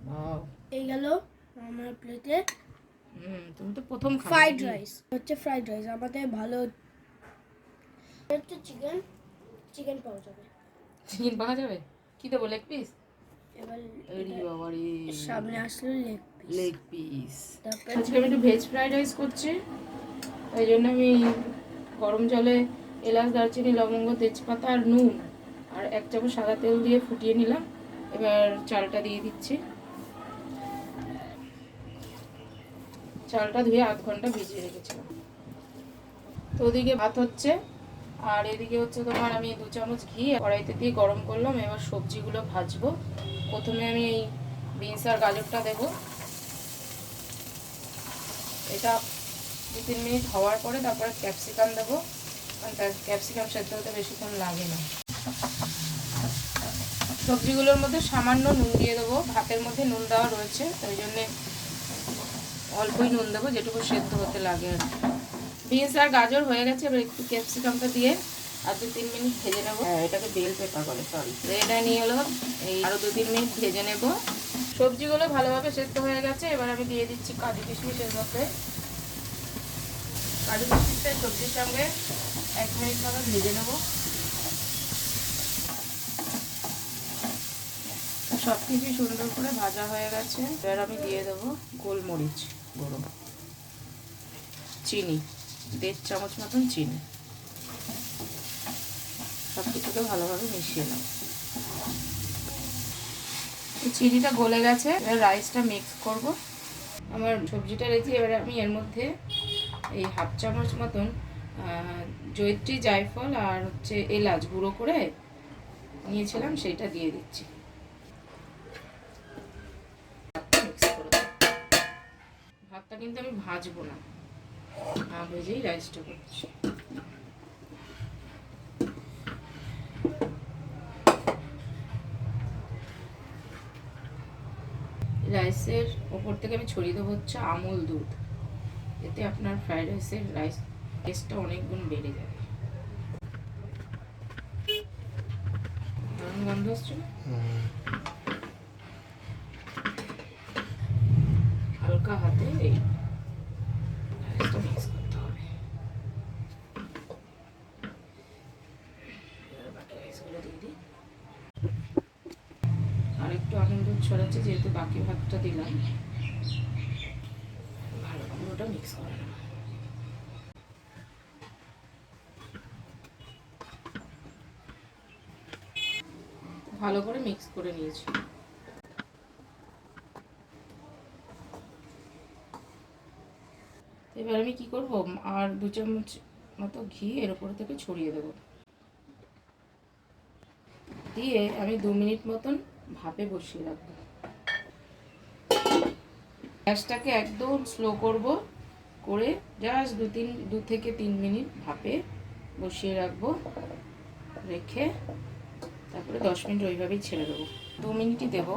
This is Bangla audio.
ওয়াও, এই গেল আমার প্লেটে তুমি তো প্রথম খাবে ফ্রাইড নাকি? রাইস। হচ্ছে ফ্রাইড রাইস আমাদের ভালো হচ্ছে চিকেন পাওয়া যাবে। চিকেন পাওয়া যাবে? কি দেবো, লেগ পিস? এবার আরে বাবারে, সামনে আসলো লেগ পিস। Leg piece. তারপর আজকে আমি একটু ভেজ ফ্রাইড রাইস করছি, তাই জন্য আমি গরম জলে এলাচ, দারচিনি, লবঙ্গ, তেজপাতা আর নুন আর 1 চামচ সাদা তেল দিয়ে ফুটিয়ে নিলাম। এবার চালটা দিয়ে দিচ্ছি। চালটা ধুয়ে 1/2 ঘন্টা ভিজিয়ে রেখেছিলাম। তো ওদিকে ভাত হচ্ছে, আর এদিকে হচ্ছে তোমার আমি 2 চামচ ঘি কড়াইতে দিয়ে গরম করলাম। এবার সবজিগুলো ভাজবো। প্রথমে আমি এই বিনস আর গাজরটা দেবো। এটা 2-3 মিনিট হওয়ার পরে তারপরে ক্যাপসিকাম দেবো, কারণ ক্যাপসিকাম সেদ্ধ হতে বেশিক্ষণ লাগে না। সবজিগুলোর মধ্যে সামান্য নুন দিয়ে দেবো, ভাতের মধ্যে নুন দেওয়া রয়েছে, ওই জন্যে অল্পই নুন দেবো, যেটুকু সেদ্ধ হতে লাগে আর কি। বিনস আর গাজর হয়ে গেছে, এবার একটু ক্যাপসিকামটা দিয়ে আর 2-3 মিনিট ভেজে নেবো। এটাকে বেল পেপার বলে, সরি। এটা নিয়ে হলো এই আরও 2-3 মিনিট ভেজে নেব। সবজিগুলো ভালোভাবে সেদ্ধ হয়ে গেছে, এবার আমি দিয়ে দিচ্ছি কাজু কিশমিশের মধ্যে। কাজু কিশমিশটা সবজির সঙ্গে 1 মিনিট মতো ভেজে নেব। সব কিছুই সুন্দর করে ভাজা হয়ে গেছে, এবার আমি দিয়ে দেবো গোলমরিচ গুঁড়ো, চিনি 1.5 চামচ মতন চিনি। সব কিছুকে ভালোভাবে মিশিয়ে নেব। চিনিটা গলে গেছে, এবার রাইসটা মিক্স করব। আমার সবজিটা রেখে এবারে আমি এর মধ্যে এই 1/2 চামচ মতন জয়িত্রী, জায়ফল আর হচ্ছে এলাচ গুঁড়ো করে নিয়েছিলাম, সেইটা দিয়ে দিচ্ছি। ভাতটা কিন্তু আমি ভাজবো না, না ভেজেই রাইসটা করছি। রাইসের ওপর থেকে আমি ছড়িয়ে দেবো হচ্ছে আমুল দুধ। এতে আপনার ফ্রাইড রাইসের টেস্টটা অনেক গুণ বেড়ে যাবে। দারুণ গন্ধ আসছে না? হালকা হাতে এই রাইসটা মিক্স করতে হবে। বাকি রাইসগুলো দিয়ে দিই। আর একটু আমুল দুধ ছড়াচ্ছি, যেহেতু বাকি ভাতটা দিলাম। ভালো পুরোটা মিক্স করে নেব। ভালো করে মিক্স করে নিয়েছি। এবার আমি কি করব, আর 2 চামচ মতো ঘি এর উপর থেকে ছড়িয়ে দেব। দিয়ে আমি 2 মিনিট মতন ভাপে বসিয়ে রাখবো। গ্যাসটাকে একদম স্লো করব, করে জাস্ট 2 থেকে 3 মিনিট ভাপে বসিয়ে রাখবো। রেখে তারপরে 10 মিনিট ওইভাবেই ছেড়ে দেবো। 2 মিনিটই দেবো।